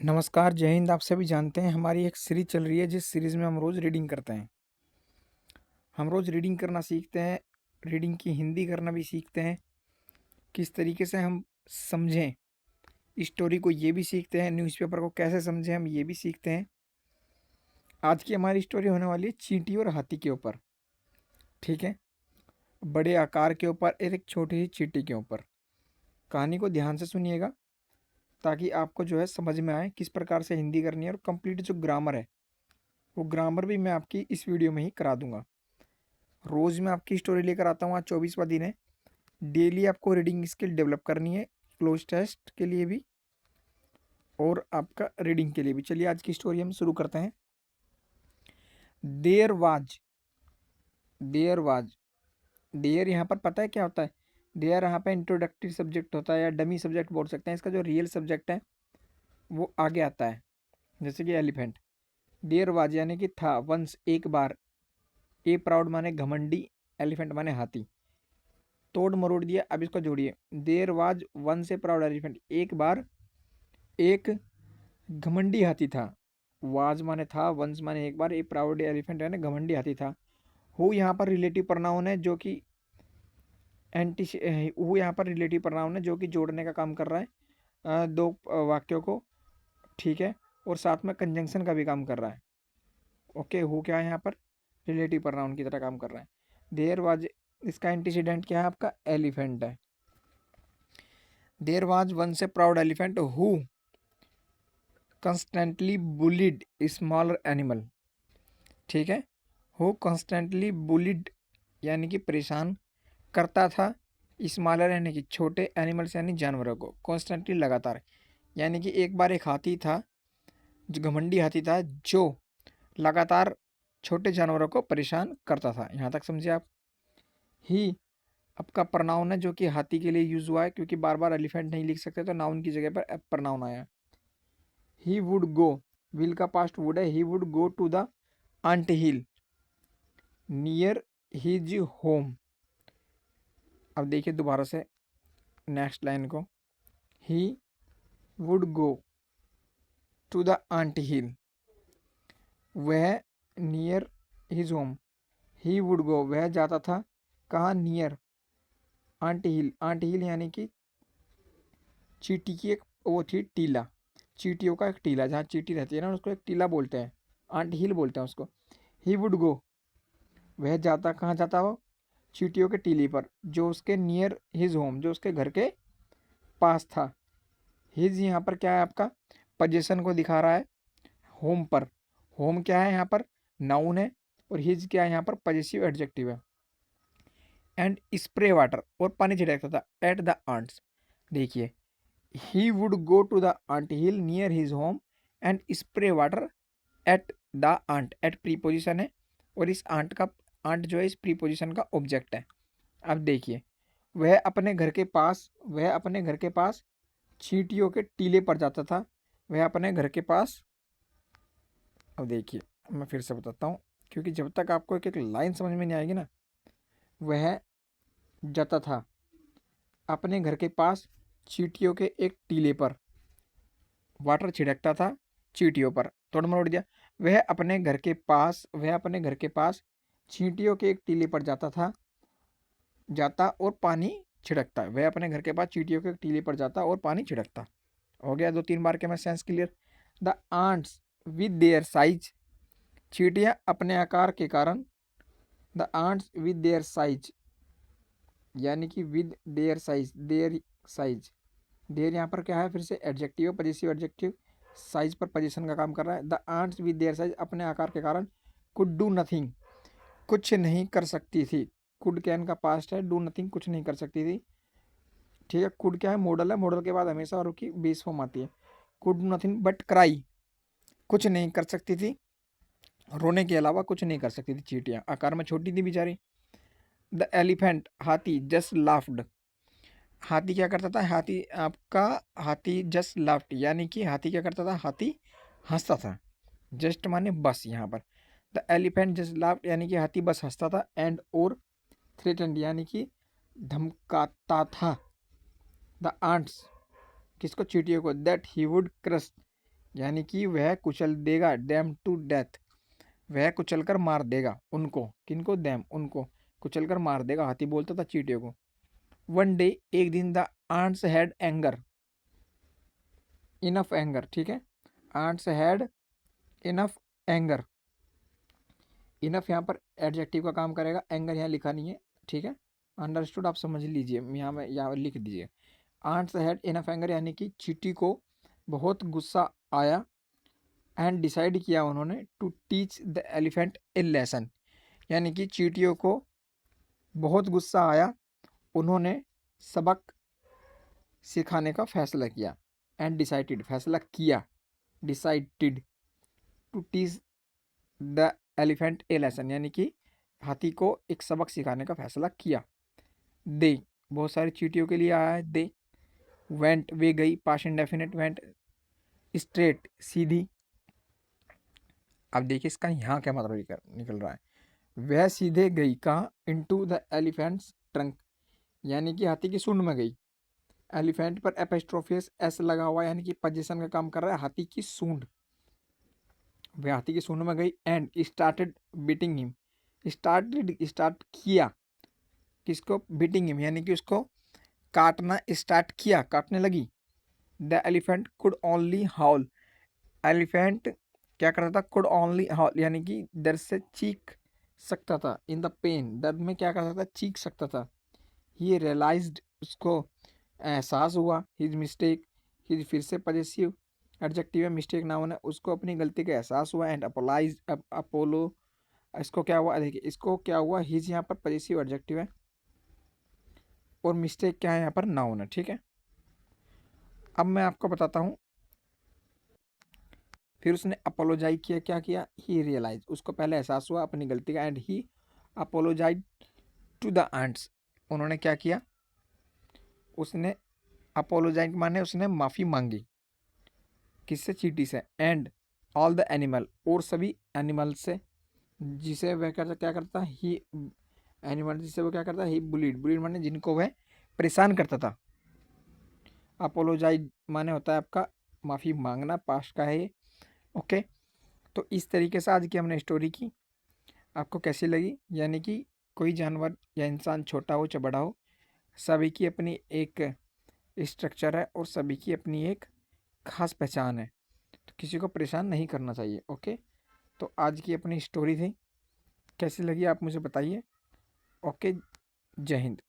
नमस्कार, जय हिंद। आप सभी जानते हैं हमारी एक सीरीज़ चल रही है जिस सीरीज़ में हम रोज़ रीडिंग करते हैं। हम रोज़ रीडिंग करना सीखते हैं, रीडिंग की हिंदी करना भी सीखते हैं, किस तरीके से हम समझें स्टोरी को ये भी सीखते हैं, न्यूज़पेपर को कैसे समझें हम ये भी सीखते हैं। आज की हमारी स्टोरी होने वाली है चींटी और हाथी के ऊपर, ठीक है? बड़े आकार के ऊपर एक छोटी सी चींटी के ऊपर। कहानी को ध्यान से सुनिएगा ताकि आपको जो है समझ में आए किस प्रकार से हिंदी करनी है और कंप्लीट जो ग्रामर है, वो ग्रामर भी मैं आपकी इस वीडियो में ही करा दूँगा। रोज़ मैं आपकी स्टोरी लेकर आता हूँ। आज 24वां दिन है। डेली आपको रीडिंग स्किल डेवलप करनी है, क्लोज टेस्ट के लिए भी और आपका रीडिंग के लिए भी। चलिए आज की स्टोरी हम शुरू करते हैं। There was there was there यहाँ पर पता है क्या होता है? देयर यहाँ पे इंट्रोडक्टरी सब्जेक्ट होता है या डमी सब्जेक्ट बोल सकते हैं। इसका जो रियल सब्जेक्ट है वो आगे आता है, जैसे कि एलिफेंट। देयर वाज यानी कि था, वंस एक बार, ए प्राउड माने घमंडी, एलिफेंट माने हाथी। तोड़ मरोड़ दिया, अब इसको जोड़िए। देयर वाज वन से प्राउड एलिफेंट, एक बार एक घमंडी हाथी था। वाज माने था, वंस माने एक बार, ए प्राउड एलिफेंट यानी घमंडी हाथी था। हु यहाँ पर रिलेटिव प्रोनाउन है जो कि एंटी हु यहाँ पर रिलेटिव प्रोनाउन है जो कि जोड़ने का काम कर रहा है दो वाक्यों को, ठीक है? और साथ में कंजंक्शन का भी काम कर रहा है। ओके, हु क्या है यहाँ पर? रिलेटिव प्रोनाउन की तरह काम कर रहा है। देयर वाज, इसका एंटीसीडेंट क्या है? आपका एलिफेंट है। देयर वाज वन से proud elephant who constantly bullied smaller animal, ठीक है? हु कंस्टेंटली बुलिड यानी कि परेशान करता था, स्मॉलर यानी कि छोटे, एनिमल्स यानी जानवरों को, कॉन्स्टेंटली लगातार। यानी कि एक बार एक हाथी था, जो घमंडी हाथी था, जो लगातार छोटे जानवरों को परेशान करता था। यहाँ तक समझे आप? ही आपका प्रनाउन है जो कि हाथी के लिए यूज हुआ है, क्योंकि बार बार एलिफेंट नहीं लिख सकते तो नाउन की जगह पर प्रनाउन आया। ही वुड गो, विल का पास्ट वुड है। He would go to the ant hill near his home. अब देखिए दोबारा से नेक्स्ट लाइन को। He would go to the ant hill, वह near his home. He would go, वह जाता था कहाँ? Near ant hill. Ant hill यानी कि चींटी की एक वो थी टीला, चींटियों का एक टीला, जहाँ चींटी रहती है ना उसको एक टीला बोलते हैं, आंट हिल बोलते हैं उसको। ही वुड गो, वह जाता, कहाँ जाता वो? चींटियों के टीले पर, जो उसके नियर हिज होम, जो उसके घर के पास था। हिज यहाँ पर क्या है? आपका पोजीशन को दिखा रहा है होम पर। होम क्या है यहाँ पर? नाउन है। और हिज क्या है यहाँ पर? पॉजेसिव एडजेक्टिव है। एंड स्प्रे वाटर, और पानी छिड़कता था एट द आंट्स। देखिए, he would go to the ant hill near his home and spray water at the ant. At preposition है और इस आंट का, आंट जो है इस प्रीपोजिशन का ऑब्जेक्ट है। अब देखिए, वह अपने घर के पास चींटियों के टीले पर जाता था। वह अपने घर के पास, अब देखिए मैं फिर से बताता हूँ, क्योंकि जब तक आपको एक एक लाइन समझ में नहीं आएगी ना। वह जाता था अपने घर के पास चींटियों के एक टीले पर, वाटर छिड़कता था चींटियों पर, तोड़ मरोड़ दिया। वह अपने घर के पास चींटियों के एक टीले पर जाता और पानी छिड़कता। वह अपने घर के पास चींटियों के एक टीले पर जाता और पानी छिड़कता। हो गया 2-3 बार के मैं sense clear. The ants with their size, चींटियाँ अपने आकार के कारण। The ants with their size यानी कि with their size, their size, their यहाँ पर क्या है? फिर से एडजेक्टिव, पॉजेसिव एडजेक्टिव। साइज पर पोजीशन का काम कर रहा है। The ants with their size, अपने आकार के कारण। कुड डू नथिंग, कुछ नहीं कर सकती थी। कुड कैन का पास्ट है, डू नथिंग कुछ नहीं कर सकती थी, ठीक है? कुड क्या है? मॉडल है, मॉडल के बाद हमेशा और की बेस फॉर्म आती है। Could do nothing but cry, कुछ नहीं कर सकती थी, रोने के अलावा कुछ नहीं कर सकती थी चींटियाँ, आकार में छोटी थी बेचारी। द एलिफेंट, हाथी, जस्ट लाफ्ड, हाथी क्या करता था? हाथी जस्ट लाफ्ड यानी कि हाथी क्या करता था? हाथी हंसता था। जस्ट माने बस यहाँ पर। द एलिफेंट जस्ट लाफ्ड यानी कि हाथी बस हंसता था। एंड और थ्रेटन्ड यानी कि धमकाता था। द आंट्स, किसको? चींटियों को। दैट ही वुड क्रश, यानी कि वह कुचल देगा, डैम टू डेथ, वह कुचल कर मार देगा उनको, किनको, डैम, उनको कुचल कर मार देगा, हाथी बोलता था चींटियों को। वन डे, एक दिन, the ants had anger, enough anger, ठीक है, ants had enough anger, enough यहाँ पर एडजेक्टिव का काम करेगा, एंगर यहाँ लिखा नहीं है, ठीक है, अंडरस्टूड, आप समझ लीजिए, यहाँ में यहाँ लिख दीजिए। आंट्स हैड इनफ एंगर यानी कि चींटी को बहुत गुस्सा आया, एंड डिसाइड किया उन्होंने, to teach the elephant a lesson, यानी कि चींटियों को बहुत गुस्सा आया, उन्होंने सबक सिखाने का फैसला किया, एंड डिसाइडेड, फैसला किया, decided, to teach the elephant a lesson, यानी कि हाथी को एक सबक सिखाने का फैसला किया। दे, बहुत सारी चींटियों के लिए आया है दे। वेंट, वे गई, पास्ट इंडेफिनिट, वेंट, स्ट्रेट, सीधी। अब देखिए इसका यहाँ क्या मतलब निकल रहा है, वह सीधे गई कहाँ, इनटू द एलिफेंट्स ट्रंक, यानी कि हाथी की सूंड में गई। एलिफेंट पर एपोस्ट्रोफियस एस लगा हुआ, यानी कि पोजीशन का काम कर रहा है, हाथी की सूंड, वह हाथी की सूंड में गई, and started beating him, start किया, किसको, बीटिंग हिम, यानी कि उसको काटना स्टार्ट किया, काटने लगी। The elephant could only howl, elephant क्या करता था, कुड ओनली हाउल, यानी कि दर्द से चीख सकता था, इन द पेन, दर्द में क्या करता था, चीख सकता था। ही रियलाइज्ड, उसको एहसास हुआ, हिज मिस्टेक, हिज फिर से पॉजेसिव एडजेक्टिव है, मिस्टेक ना होना, उसको अपनी गलती का एहसास हुआ, एंड अपोलाइज, अपोलो, इसको क्या हुआ, देखिए इसको क्या हुआ, हिज यहाँ पर पॉजेसिव एडजेक्टिव है, और मिस्टेक क्या है यहाँ पर, ना होना, ठीक है। अब मैं आपको बताता हूँ, फिर उसने अपोलोजाइज किया, क्या किया, ही रियलाइज, उसको पहले एहसास हुआ अपनी गलती का, and he apologise to the ants, उन्होंने क्या किया, उसने अपोलोजाइज माने उसने माफ़ी मांगी, किससे, चींटी से, एंड ऑल द एनिमल, और सभी एनिमल से, जिसे वह करता क्या करता, ही एनिमल जिसे वो क्या करता, ही बुलीड, बुलीड माने जिनको वह परेशान करता था। अपोलोजाइज माने होता है आपका माफ़ी मांगना, पास्ट का है ये, ओके। तो इस तरीके से आज की हमने स्टोरी की, आपको कैसी लगी, यानी कि कोई जानवर या इंसान छोटा हो चाहे बड़ा हो, सभी की अपनी एक स्ट्रक्चर है और सभी की अपनी एक खास पहचान है, तो किसी को परेशान नहीं करना चाहिए, ओके। तो आज की अपनी स्टोरी थी, कैसी लगी आप मुझे बताइए, ओके। जय हिंद।